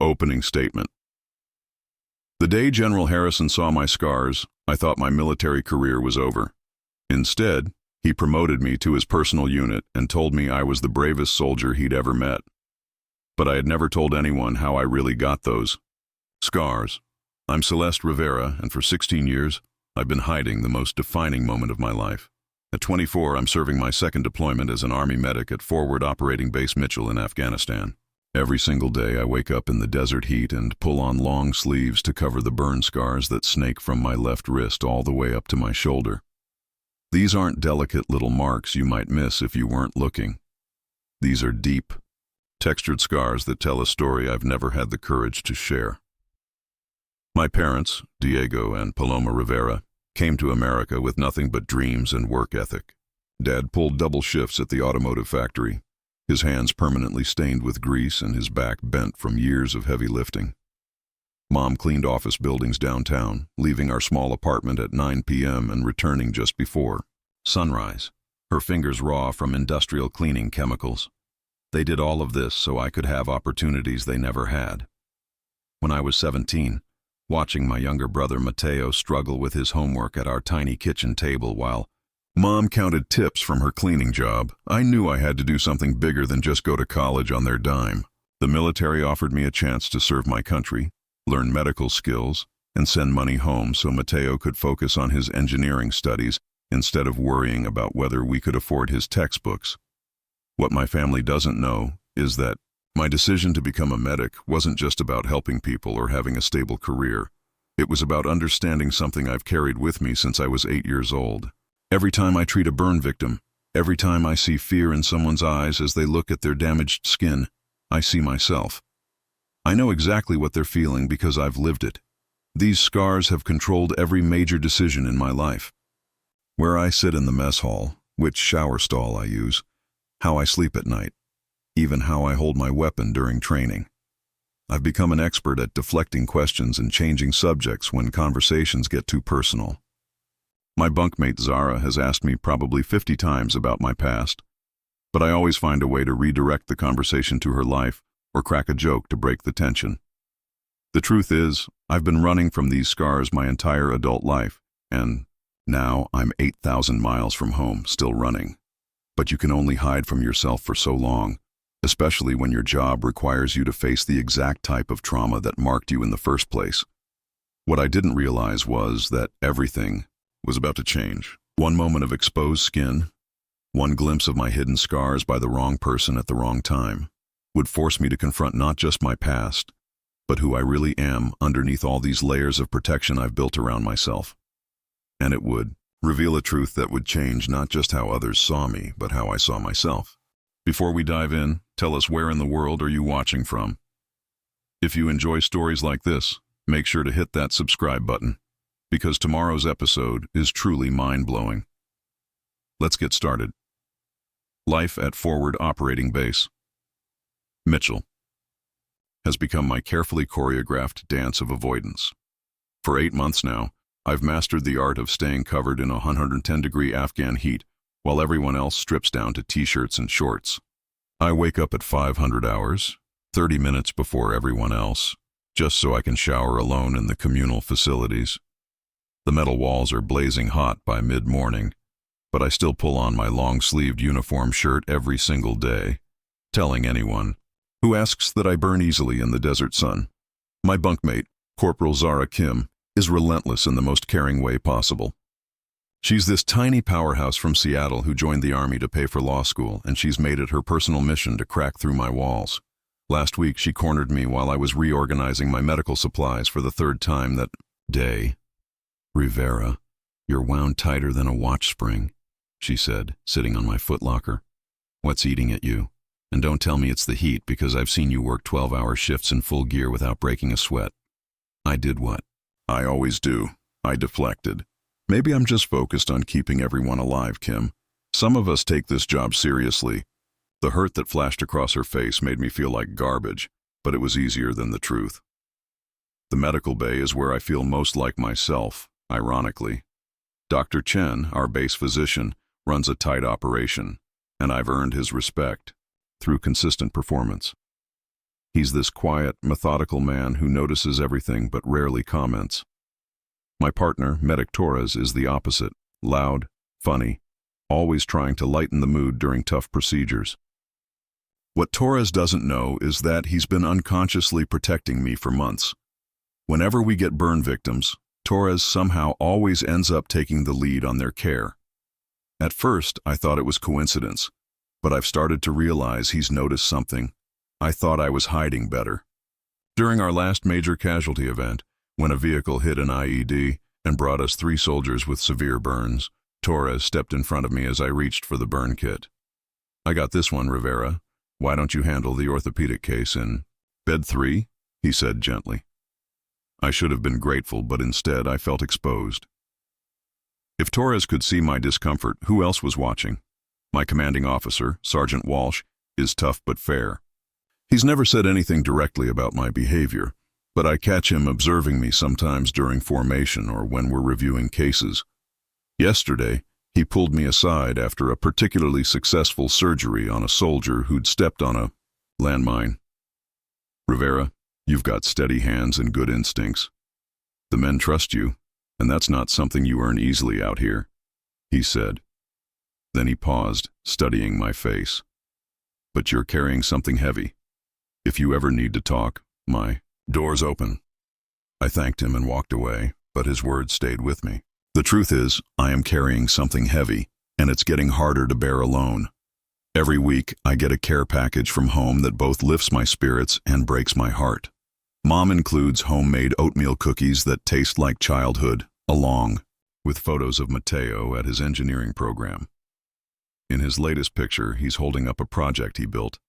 Opening statement. The day General Harrison saw my scars, I thought my military career was over. Instead, he promoted me to his personal unit and told me I was the bravest soldier he'd ever met. But I had never told anyone how I really got those scars. I'm Celeste Rivera, and for 16 years, I've been hiding the most defining moment of my life. At 24, I'm serving my second deployment as an Army medic at Forward Operating Base Mitchell in Afghanistan. Every single day I wake up in the desert heat and pull on long sleeves to cover the burn scars that snake from my left wrist all the way up to my shoulder. These aren't delicate little marks you might miss if you weren't looking. These are deep, textured scars that tell a story I've never had the courage to share. My parents, Diego and Paloma Rivera, came to America with nothing but dreams and work ethic. Dad pulled double shifts at the automotive factory, his hands permanently stained with grease and his back bent from years of heavy lifting. Mom cleaned office buildings downtown, leaving our small apartment at 9 p.m. and returning just before sunrise, her fingers raw from industrial cleaning chemicals. They did all of this so I could have opportunities they never had. When I was 17, watching my younger brother Mateo struggle with his homework at our tiny kitchen table while Mom counted tips from her cleaning job, I knew I had to do something bigger than just go to college on their dime. The military offered me a chance to serve my country, learn medical skills, and send money home so Mateo could focus on his engineering studies instead of worrying about whether we could afford his textbooks. What my family doesn't know is that my decision to become a medic wasn't just about helping people or having a stable career. It was about understanding something I've carried with me since I was 8 years old. Every time I treat a burn victim, every time I see fear in someone's eyes as they look at their damaged skin, I see myself. I know exactly what they're feeling because I've lived it. These scars have controlled every major decision in my life. Where I sit in the mess hall, which shower stall I use, how I sleep at night, even how I hold my weapon during training. I've become an expert at deflecting questions and changing subjects when conversations get too personal. My bunkmate Zara has asked me probably 50 times about my past, but I always find a way to redirect the conversation to her life or crack a joke to break the tension. The truth is, I've been running from these scars my entire adult life, and now I'm 8,000 miles from home, still running. But you can only hide from yourself for so long, especially when your job requires you to face the exact type of trauma that marked you in the first place. What I didn't realize was that everything was about to change. One moment of exposed skin, one glimpse of my hidden scars by the wrong person at the wrong time, would force me to confront not just my past, but who I really am underneath all these layers of protection I've built around myself. And it would reveal a truth that would change not just how others saw me, but how I saw myself. Before we dive in, tell us where in the world are you watching from? If you enjoy stories like this, make sure to hit that subscribe button, because tomorrow's episode is truly mind-blowing. Let's get started. Life at Forward Operating Base Mitchell has become my carefully choreographed dance of avoidance. For 8 months now, I've mastered the art of staying covered in 110-degree Afghan heat while everyone else strips down to t-shirts and shorts. I wake up at 500 hours, 30 minutes before everyone else, just so I can shower alone in the communal facilities. The metal walls are blazing hot by mid-morning, but I still pull on my long-sleeved uniform shirt every single day, telling anyone who asks that I burn easily in the desert sun. My bunkmate, Corporal Zara Kim, is relentless in the most caring way possible. She's this tiny powerhouse from Seattle who joined the Army to pay for law school, and she's made it her personal mission to crack through my walls. Last week, she cornered me while I was reorganizing my medical supplies for the third time that day. "Rivera, you're wound tighter than a watch spring," she said, sitting on my footlocker. "What's eating at you? And don't tell me it's the heat, because I've seen you work 12-hour shifts in full gear without breaking a sweat." I did what I always do. I deflected. "Maybe I'm just focused on keeping everyone alive, Kim. Some of us take this job seriously." The hurt that flashed across her face made me feel like garbage, but it was easier than the truth. The medical bay is where I feel most like myself, ironically. Dr. Chen, our base physician, runs a tight operation, and I've earned his respect through consistent performance. He's this quiet, methodical man who notices everything but rarely comments. My partner, Medic Torres, is the opposite. Loud, funny, always trying to lighten the mood during tough procedures. What Torres doesn't know is that he's been unconsciously protecting me for months. Whenever we get burn victims, Torres somehow always ends up taking the lead on their care. At first, I thought it was coincidence, but I've started to realize he's noticed something. I thought I was hiding better. During our last major casualty event, when a vehicle hit an IED and brought us 3 soldiers with severe burns, Torres stepped in front of me as I reached for the burn kit. "I got this one, Rivera. Why don't you handle the orthopedic case in bed 3? He said gently. I should have been grateful, but instead I felt exposed. If Torres could see my discomfort, who else was watching? My commanding officer, Sergeant Walsh, is tough but fair. He's never said anything directly about my behavior, but I catch him observing me sometimes during formation or when we're reviewing cases. Yesterday, he pulled me aside after a particularly successful surgery on a soldier who'd stepped on a landmine. "Rivera, you've got steady hands and good instincts. The men trust you, and that's not something you earn easily out here," he said. Then he paused, studying my face. "But you're carrying something heavy. If you ever need to talk, my door's open." I thanked him and walked away, but his words stayed with me. The truth is, I am carrying something heavy, and it's getting harder to bear alone. Every week, I get a care package from home that both lifts my spirits and breaks my heart. Mom includes homemade oatmeal cookies that taste like childhood, along with photos of Mateo at his engineering program. In his latest picture, he's holding up a project he built,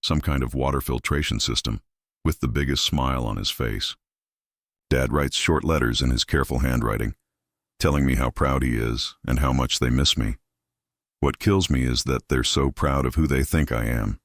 some kind of water filtration system, with the biggest smile on his face. Dad writes short letters in his careful handwriting, telling me how proud he is and how much they miss me. What kills me is that they're so proud of who they think I am.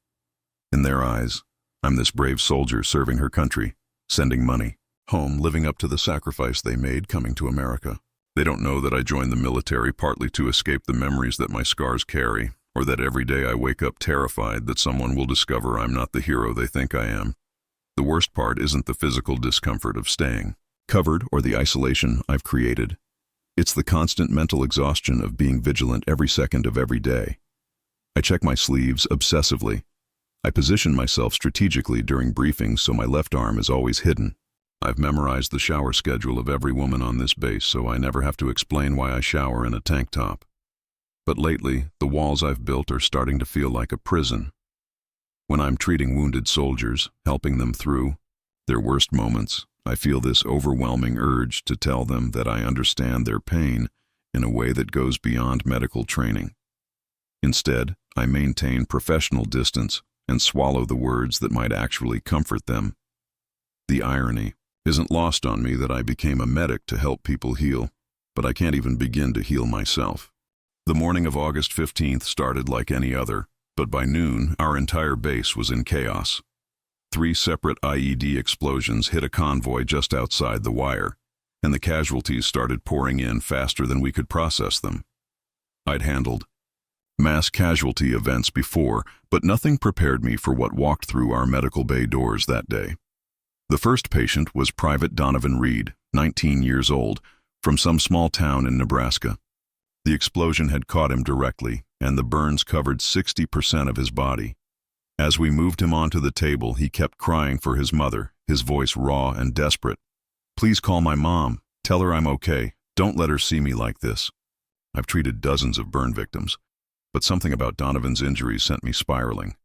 In their eyes, I'm this brave soldier serving her country, sending money home, living up to the sacrifice they made coming to America. They don't know that I joined the military partly to escape the memories that my scars carry, or that every day I wake up terrified that someone will discover I'm not the hero they think I am. The worst part isn't the physical discomfort of staying covered or the isolation I've created. It's the constant mental exhaustion of being vigilant every second of every day. I check my sleeves obsessively. I position myself strategically during briefings so my left arm is always hidden. I've memorized the shower schedule of every woman on this base so I never have to explain why I shower in a tank top. But lately, the walls I've built are starting to feel like a prison. When I'm treating wounded soldiers, helping them through their worst moments, I feel this overwhelming urge to tell them that I understand their pain in a way that goes beyond medical training. Instead, I maintain professional distance and swallow the words that might actually comfort them. The irony isn't lost on me that I became a medic to help people heal, but I can't even begin to heal myself. The morning of August 15th started like any other, but by noon, our entire base was in chaos. 3 separate IED explosions hit a convoy just outside the wire, and the casualties started pouring in faster than we could process them. I'd handled mass casualty events before, but nothing prepared me for what walked through our medical bay doors that day. The first patient was Private Donovan Reed, 19 years old, from some small town in Nebraska. The explosion had caught him directly, and the burns covered 60% of his body. As we moved him onto the table, he kept crying for his mother, his voice raw and desperate. "Please call my mom. Tell her I'm okay. Don't let her see me like this." I've treated dozens of burn victims, but something about Donovan's injuries sent me spiraling.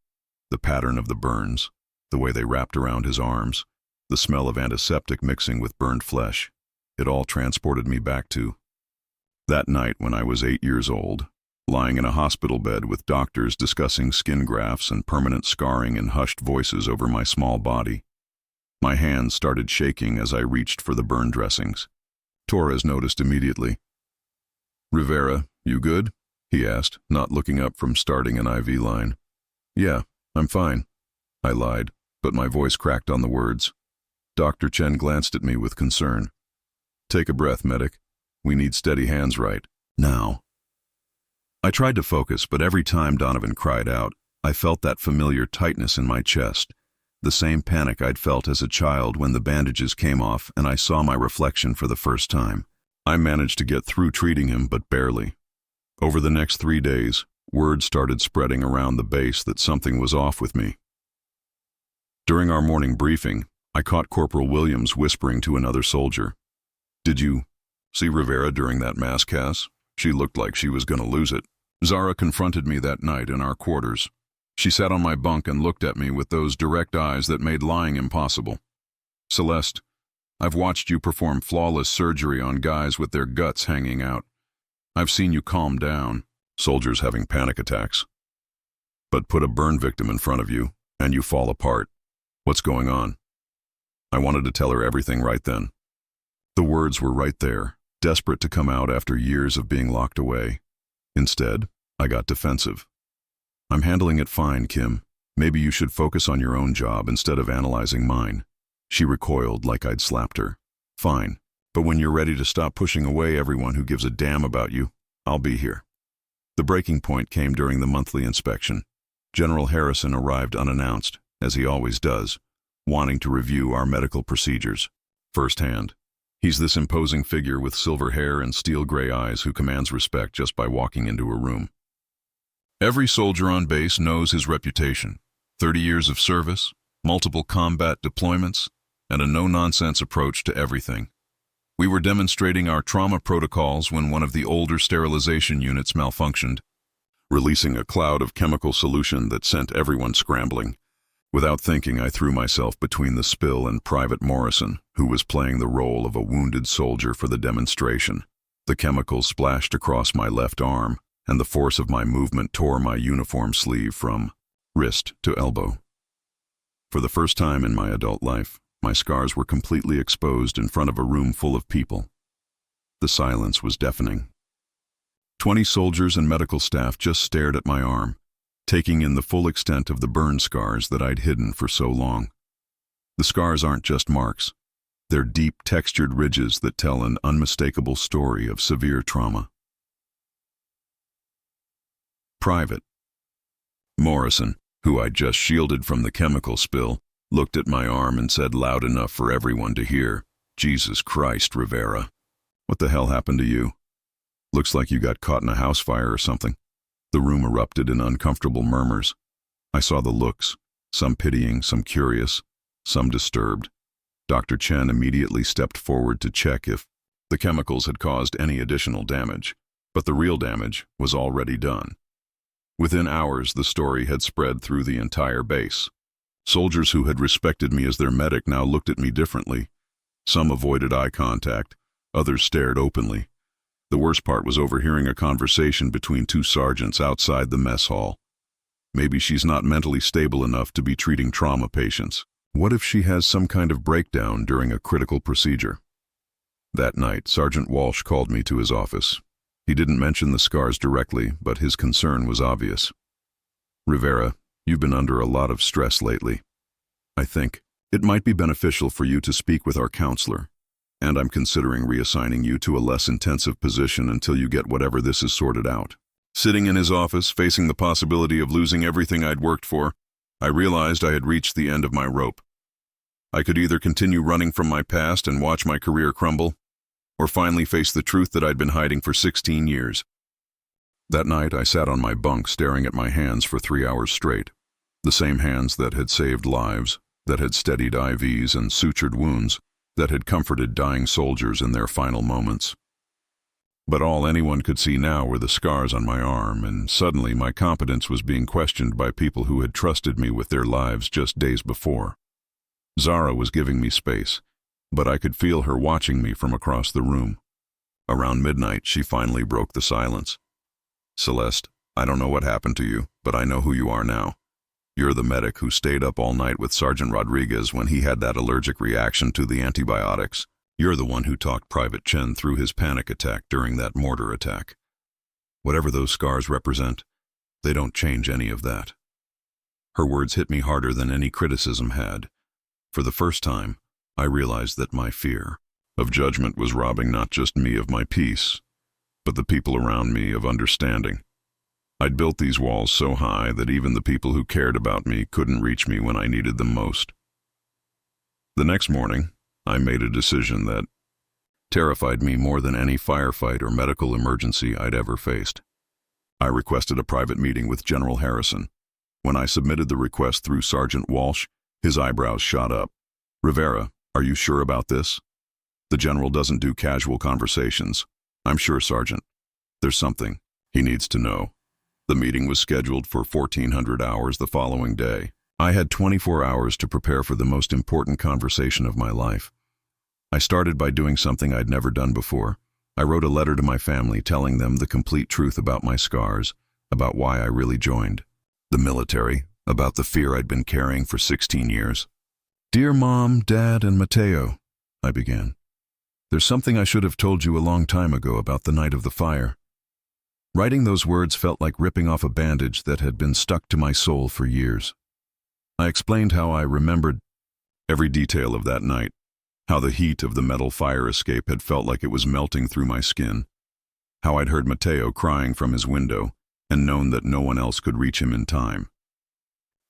The pattern of the burns, the way they wrapped around his arms, the smell of antiseptic mixing with burned flesh, it all transported me back to that night when I was 8 years old, lying in a hospital bed with doctors discussing skin grafts and permanent scarring in hushed voices over my small body. My hands started shaking as I reached for the burn dressings. Torres noticed immediately. "Rivera, you good?" he asked, not looking up from starting an IV line. "Yeah, I'm fine," I lied, but my voice cracked on the words. Dr. Chen glanced at me with concern. "Take a breath, medic. We need steady hands right now." I tried to focus, but every time Donovan cried out, I felt that familiar tightness in my chest, The same panic I'd felt as a child when the bandages came off and I saw my reflection for the first time. I managed to get through treating him, but barely. Over the next 3 days, word started spreading around the base that something was off with me. During our morning briefing, I caught Corporal Williams whispering to another soldier, "Did you see Rivera during that mass cast? She looked like she was going to lose it." Zara confronted me that night in our quarters. She sat on my bunk and looked at me with those direct eyes that made lying impossible. "Celeste, I've watched you perform flawless surgery on guys with their guts hanging out. I've seen you calm down, soldiers having panic attacks. But put a burn victim in front of you, and you fall apart. What's going on?" I wanted to tell her everything right then. The words were right there, desperate to come out after years of being locked away. Instead, I got defensive. "I'm handling it fine, Kim. Maybe you should focus on your own job instead of analyzing mine." She recoiled like I'd slapped her. "Fine, but when you're ready to stop pushing away everyone who gives a damn about you, I'll be here." The breaking point came during the monthly inspection. General Harrison arrived unannounced, as he always does, wanting to review our medical procedures firsthand. He's this imposing figure with silver hair and steel gray eyes who commands respect just by walking into a room. Every soldier on base knows his reputation: 30 years of service, multiple combat deployments, and a no-nonsense approach to everything. We were demonstrating our trauma protocols when one of the older sterilization units malfunctioned, releasing a cloud of chemical solution that sent everyone scrambling. Without thinking, I threw myself between the spill and Private Morrison, who was playing the role of a wounded soldier for the demonstration. The chemicals splashed across my left arm, and the force of my movement tore my uniform sleeve from wrist to elbow. For the first time in my adult life, my scars were completely exposed in front of a room full of people. The silence was deafening. 20 soldiers and medical staff just stared at my arm, taking in the full extent of the burn scars that I'd hidden for so long. The scars aren't just marks. They're deep, textured ridges that tell an unmistakable story of severe trauma. Private Morrison, who I'd just shielded from the chemical spill, looked at my arm and said loud enough for everyone to hear, "Jesus Christ, Rivera. What the hell happened to you? Looks like you got caught in a house fire or something." The room erupted in uncomfortable murmurs. I saw the looks, some pitying, some curious, some disturbed. Dr. Chen immediately stepped forward to check if the chemicals had caused any additional damage, but the real damage was already done. Within hours, the story had spread through the entire base. Soldiers who had respected me as their medic now looked at me differently. Some avoided eye contact, others stared openly. The worst part was overhearing a conversation between 2 sergeants outside the mess hall. "Maybe she's not mentally stable enough to be treating trauma patients. What if she has some kind of breakdown during a critical procedure?" That night, Sergeant Walsh called me to his office. He didn't mention the scars directly, but his concern was obvious. "Rivera, you've been under a lot of stress lately. I think it might be beneficial for you to speak with our counselor, and I'm considering reassigning you to a less intensive position until you get whatever this is sorted out." Sitting in his office, facing the possibility of losing everything I'd worked for, I realized I had reached the end of my rope. I could either continue running from my past and watch my career crumble, or finally face the truth that I'd been hiding for 16 years. That night, I sat on my bunk staring at my hands for 3 hours straight. The same hands that had saved lives, that had steadied IVs and sutured wounds, that had comforted dying soldiers in their final moments. But all anyone could see now were the scars on my arm, and suddenly my competence was being questioned by people who had trusted me with their lives just days before. Zara was giving me space, but I could feel her watching me from across the room. Around midnight, she finally broke the silence. "Celeste, I don't know what happened to you, but I know who you are now. You're the medic who stayed up all night with Sergeant Rodriguez when he had that allergic reaction to the antibiotics. You're the one who talked Private Chen through his panic attack during that mortar attack. Whatever those scars represent, they don't change any of that." Her words hit me harder than any criticism had. For the first time, I realized that my fear of judgment was robbing not just me of my peace, but the people around me of understanding. I'd built these walls so high that even the people who cared about me couldn't reach me when I needed them most. The next morning, I made a decision that terrified me more than any firefight or medical emergency I'd ever faced. I requested a private meeting with General Harrison. When I submitted the request through Sergeant Walsh, his eyebrows shot up. "Rivera, are you sure about this? The general doesn't do casual conversations." "I'm sure, Sergeant. There's something he needs to know." The meeting was scheduled for 1400 hours the following day. I had 24 hours to prepare for the most important conversation of my life. I started by doing something I'd never done before. I wrote a letter to my family telling them the complete truth about my scars, about why I really joined the military, about the fear I'd been carrying for 16 years. "Dear Mom, Dad, and Mateo," I began. "There's something I should have told you a long time ago about the night of the fire." Writing those words felt like ripping off a bandage that had been stuck to my soul for years. I explained how I remembered every detail of that night, how the heat of the metal fire escape had felt like it was melting through my skin, how I'd heard Mateo crying from his window and known that no one else could reach him in time.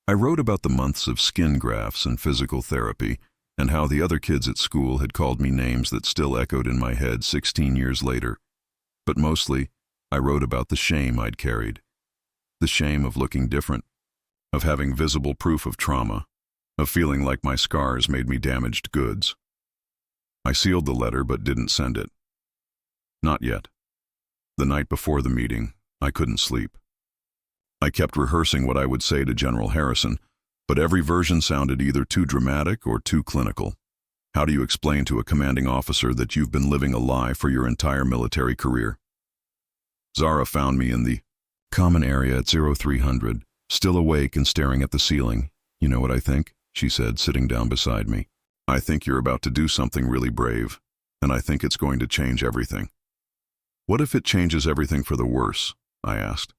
I wrote about the months of skin grafts and physical therapy, and how the other kids at school had called me names that still echoed in my head 16 years later. But mostly, I wrote about the shame I'd carried. The shame of looking different, of having visible proof of trauma, of feeling like my scars made me damaged goods. I sealed the letter but didn't send it. Not yet. The night before the meeting, I couldn't sleep. I kept rehearsing what I would say to General Harrison, but every version sounded either too dramatic or too clinical. How do you explain to a commanding officer that you've been living a lie for your entire military career? Zara found me in the common area at 0300, still awake and staring at the ceiling. "You know what I think?" she said, sitting down beside me. "I think you're about to do something really brave, and I think it's going to change everything." "What if it changes everything for the worse?" I asked.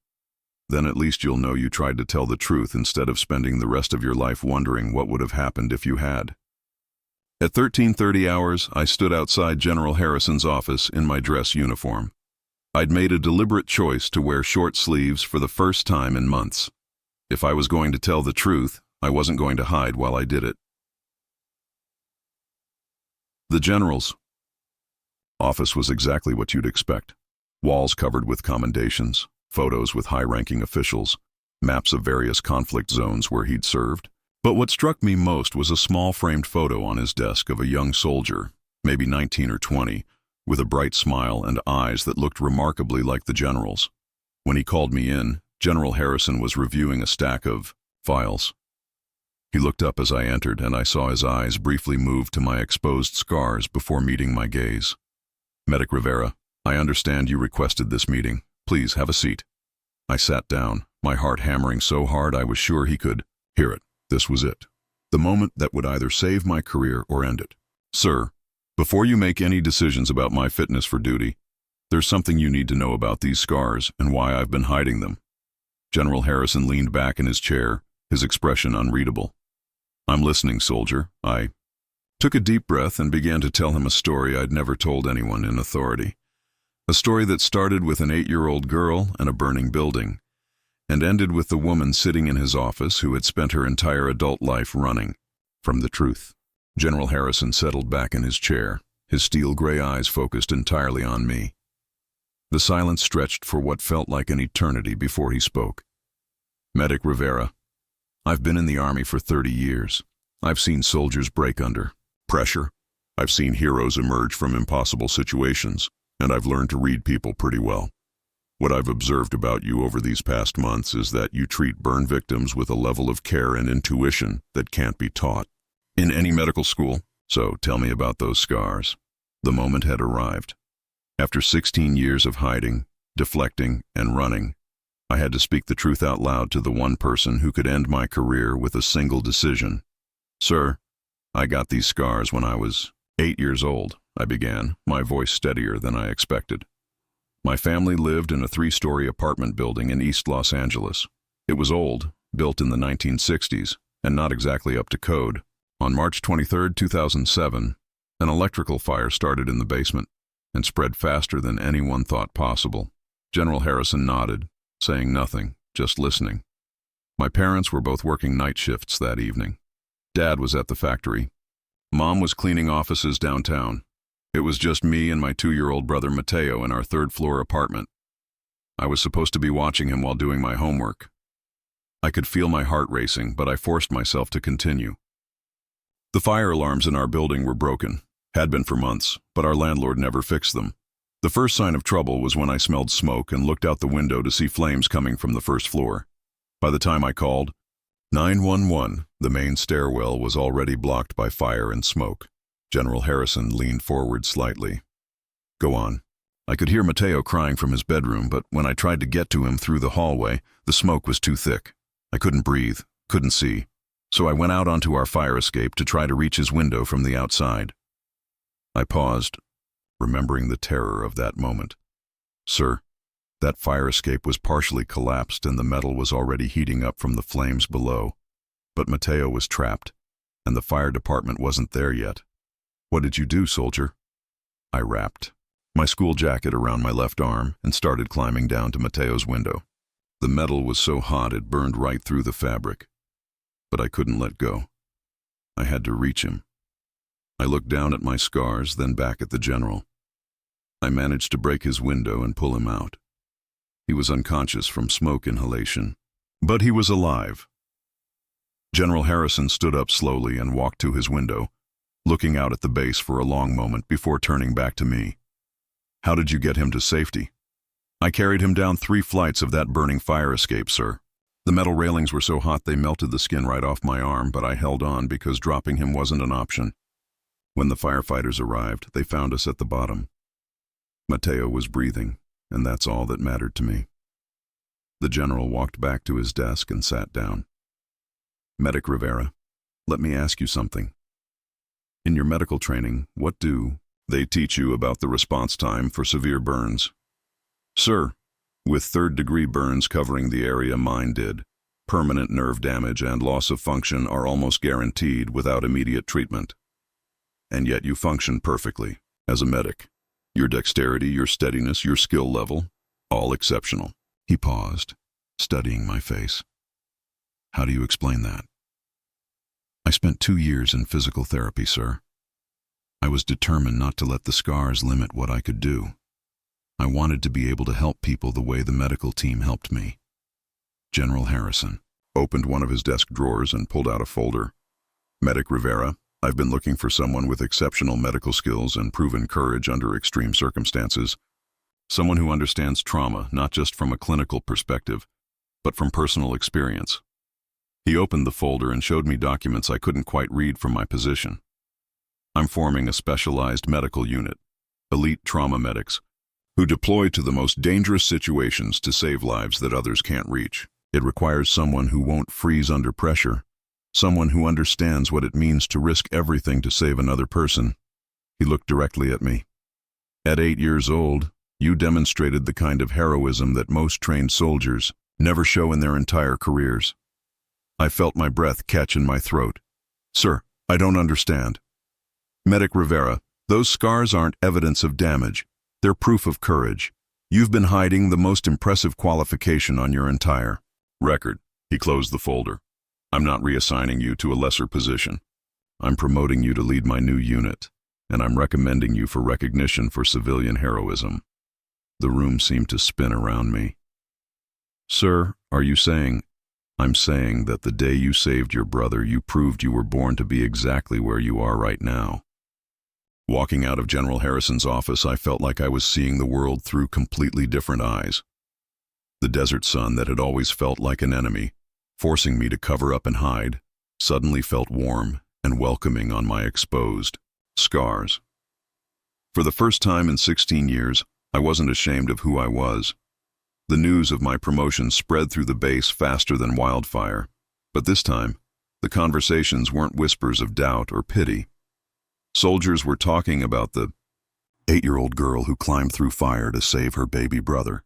"Then at least you'll know you tried to tell the truth instead of spending the rest of your life wondering what would have happened if you had." At 13:30 hours, I stood outside General Harrison's office in my dress uniform. I'd made a deliberate choice to wear short sleeves for the first time in months. If I was going to tell the truth, I wasn't going to hide while I did it. The general's office was exactly what you'd expect. Walls covered with commendations, photos with high-ranking officials, maps of various conflict zones where he'd served. But what struck me most was a small framed photo on his desk of a young soldier, maybe 19 or 20, with a bright smile and eyes that looked remarkably like the general's. When he called me in, General Harrison was reviewing a stack of files. He looked up as I entered, and I saw his eyes briefly move to my exposed scars before meeting my gaze. "Medic Rivera, I understand you requested this meeting. Please have a seat." I sat down, my heart hammering so hard I was sure he could hear it. This was it. The moment that would either save my career or end it. "Sir, before you make any decisions about my fitness for duty, there's something you need to know about these scars and why I've been hiding them." General Harrison leaned back in his chair, his expression unreadable. "I'm listening, soldier." I took a deep breath and began to tell him a story I'd never told anyone in authority. A story that started with an 8-year-old girl and a burning building, and ended with the woman sitting in his office who had spent her entire adult life running from the truth. General Harrison settled back in his chair, his steel gray eyes focused entirely on me. The silence stretched for what felt like an eternity before he spoke. "Medic Rivera, I've been in the Army for 30 years. I've seen soldiers break under pressure. I've seen heroes emerge from impossible situations, and I've learned to read people pretty well. What I've observed about you over these past months is that you treat burn victims with a level of care and intuition that can't be taught in any medical school. So tell me about those scars." The moment had arrived. After 16 years of hiding, deflecting, and running, I had to speak the truth out loud to the one person who could end my career with a single decision. "Sir, I got these scars when I was 8 years old," I began, my voice steadier than I expected. "My family lived in a 3-story apartment building in East Los Angeles. It was old, built in the 1960s, and not exactly up to code. On March 23, 2007, an electrical fire started in the basement and spread faster than anyone thought possible." General Harrison nodded, saying nothing, just listening. My parents were both working night shifts that evening. Dad was at the factory. Mom was cleaning offices downtown. It was just me and my 2-year-old brother Mateo in our third-floor apartment. I was supposed to be watching him while doing my homework. I could feel my heart racing, but I forced myself to continue. The fire alarms in our building were broken, had been for months, but our landlord never fixed them. The first sign of trouble was when I smelled smoke and looked out the window to see flames coming from the first floor. By the time I called 911, the main stairwell was already blocked by fire and smoke. General Harrison leaned forward slightly. "Go on." I could hear Mateo crying from his bedroom, but when I tried to get to him through the hallway, the smoke was too thick. I couldn't breathe, couldn't see, so I went out onto our fire escape to try to reach his window from the outside. I paused, remembering the terror of that moment. "Sir, that fire escape was partially collapsed and the metal was already heating up from the flames below. But Mateo was trapped, and the fire department wasn't there yet." "What did you do, soldier?" I wrapped my school jacket around my left arm and started climbing down to Mateo's window. The metal was so hot it burned right through the fabric. But I couldn't let go. I had to reach him. I looked down at my scars, then back at the general. I managed to break his window and pull him out. He was unconscious from smoke inhalation, but he was alive. General Harrison stood up slowly and walked to his window, looking out at the base for a long moment before turning back to me. "How did you get him to safety?" "I carried him down 3 flights of that burning fire escape, sir. The metal railings were so hot they melted the skin right off my arm, but I held on because dropping him wasn't an option. When the firefighters arrived, they found us at the bottom. Mateo was breathing, and that's all that mattered to me." The general walked back to his desk and sat down. "Medic Rivera, let me ask you something. In your medical training, what do they teach you about the response time for severe burns?" "Sir, with 3rd-degree burns covering the area mine did, permanent nerve damage and loss of function are almost guaranteed without immediate treatment. And yet you function perfectly as a medic. Your dexterity, your steadiness, your skill level, all exceptional." He paused, studying my face. "How do you explain that?" "I spent 2 years in physical therapy, sir. I was determined not to let the scars limit what I could do. I wanted to be able to help people the way the medical team helped me." General Harrison opened one of his desk drawers and pulled out a folder. "Medic Rivera, I've been looking for someone with exceptional medical skills and proven courage under extreme circumstances. Someone who understands trauma, not just from a clinical perspective, but from personal experience." He opened the folder and showed me documents I couldn't quite read from my position. "I'm forming a specialized medical unit, elite trauma medics, who deploy to the most dangerous situations to save lives that others can't reach. It requires someone who won't freeze under pressure, someone who understands what it means to risk everything to save another person." He looked directly at me. "At 8 years old, you demonstrated the kind of heroism that most trained soldiers never show in their entire careers." I felt my breath catch in my throat. "Sir, I don't understand." "Medic Rivera, those scars aren't evidence of damage. They're proof of courage. You've been hiding the most impressive qualification on your entire record." He closed the folder. "I'm not reassigning you to a lesser position. I'm promoting you to lead my new unit, and I'm recommending you for recognition for civilian heroism." The room seemed to spin around me. "Sir, are you saying—" "I'm saying that the day you saved your brother, you proved you were born to be exactly where you are right now." Walking out of General Harrison's office, I felt like I was seeing the world through completely different eyes. The desert sun that had always felt like an enemy, forcing me to cover up and hide, suddenly felt warm and welcoming on my exposed scars. For the first time in 16 years, I wasn't ashamed of who I was. The news of my promotion spread through the base faster than wildfire, but this time, the conversations weren't whispers of doubt or pity. Soldiers were talking about the 8-year-old girl who climbed through fire to save her baby brother.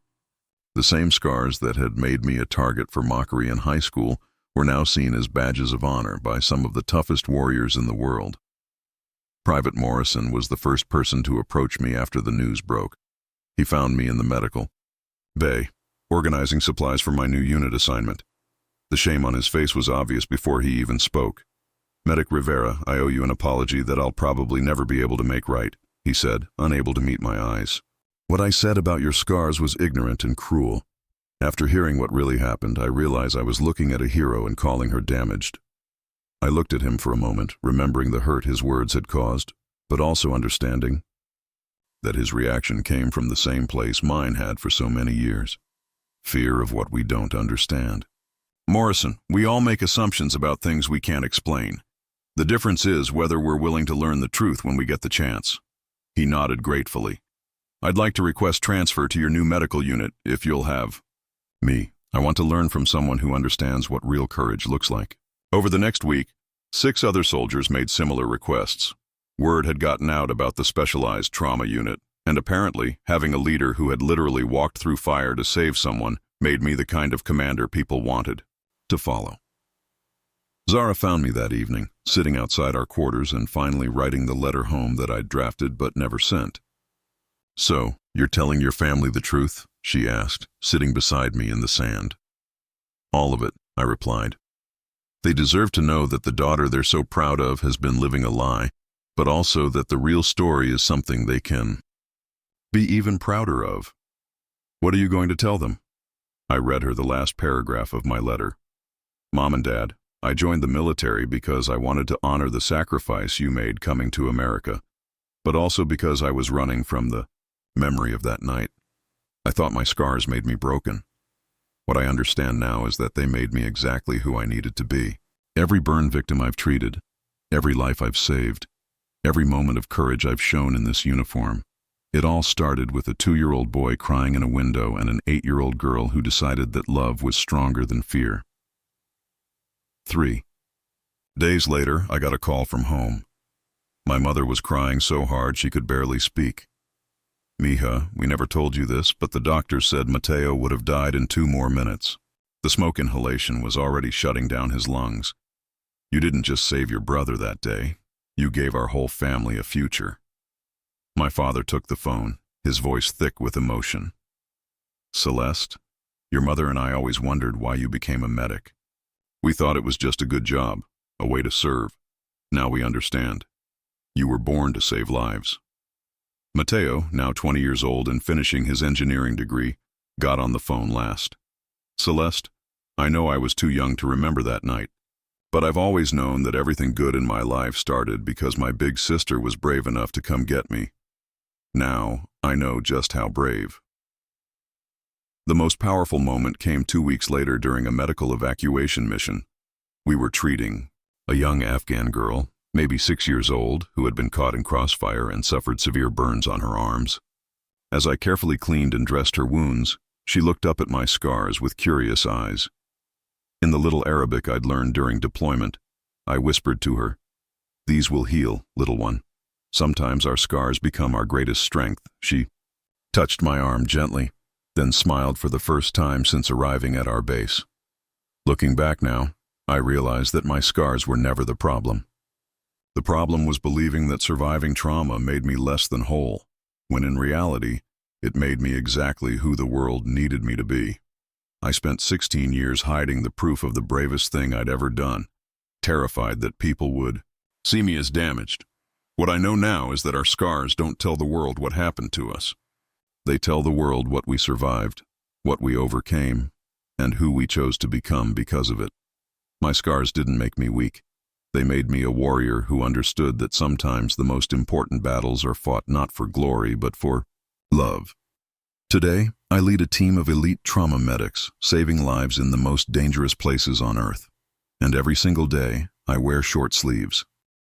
The same scars that had made me a target for mockery in high school were now seen as badges of honor by some of the toughest warriors in the world. Private Morrison was the first person to approach me after the news broke. He found me in the medical bay, organizing supplies for my new unit assignment. The shame on his face was obvious before he even spoke. "Medic Rivera, I owe you an apology that I'll probably never be able to make right," he said, unable to meet my eyes. "What I said about your scars was ignorant and cruel. After hearing what really happened, I realized I was looking at a hero and calling her damaged." I looked at him for a moment, remembering the hurt his words had caused, but also understanding that his reaction came from the same place mine had for so many years. Fear of what we don't understand. "Morrison, we all make assumptions about things we can't explain. The difference is whether we're willing to learn the truth when we get the chance." He nodded gratefully. "I'd like to request transfer to your new medical unit, if you'll have." Me. I want to learn from someone who understands what real courage looks like. Over the next week, 6 other soldiers made similar requests. Word had gotten out about the specialized trauma unit, and apparently, having a leader who had literally walked through fire to save someone made me the kind of commander people wanted to follow. Zara found me that evening, sitting outside our quarters and finally writing the letter home that I'd drafted but never sent. "So, you're telling your family the truth?" she asked, sitting beside me in the sand. "All of it," I replied. "They deserve to know that the daughter they're so proud of has been living a lie, but also that the real story is something they can be even prouder of." "What are you going to tell them?" I read her the last paragraph of my letter. "Mom and Dad, I joined the military because I wanted to honor the sacrifice you made coming to America, but also because I was running from the memory of that night. I thought my scars made me broken. What I understand now is that they made me exactly who I needed to be. Every burn victim I've treated, every life I've saved, every moment of courage I've shown in this uniform, it all started with a 2-year-old boy crying in a window and an 8-year-old girl who decided that love was stronger than fear." 3 days later, I got a call from home. My mother was crying so hard she could barely speak. "Mija, we never told you this, but the doctor said Mateo would have died in 2 more minutes. The smoke inhalation was already shutting down his lungs. You didn't just save your brother that day, you gave our whole family a future." My father took the phone, his voice thick with emotion. "Celeste, your mother and I always wondered why you became a medic. We thought it was just a good job, a way to serve. Now we understand. You were born to save lives." Mateo, now 20 years old and finishing his engineering degree, got on the phone last. "Celeste, I know I was too young to remember that night, but I've always known that everything good in my life started because my big sister was brave enough to come get me. Now, I know just how brave." The most powerful moment came 2 weeks later during a medical evacuation mission. We were treating a young Afghan girl, maybe 6 years old, who had been caught in crossfire and suffered severe burns on her arms. As I carefully cleaned and dressed her wounds, she looked up at my scars with curious eyes. In the little Arabic I'd learned during deployment, I whispered to her, "These will heal, little one. Sometimes our scars become our greatest strength." She touched my arm gently, then smiled for the first time since arriving at our base. Looking back now, I realized that my scars were never the problem. The problem was believing that surviving trauma made me less than whole, when in reality, it made me exactly who the world needed me to be. I spent 16 years hiding the proof of the bravest thing I'd ever done, terrified that people would see me as damaged. What I know now is that our scars don't tell the world what happened to us. They tell the world what we survived, what we overcame, and who we chose to become because of it. My scars didn't make me weak. They made me a warrior who understood that sometimes the most important battles are fought not for glory but for love. Today, I lead a team of elite trauma medics, saving lives in the most dangerous places on Earth. And every single day, I wear short sleeves,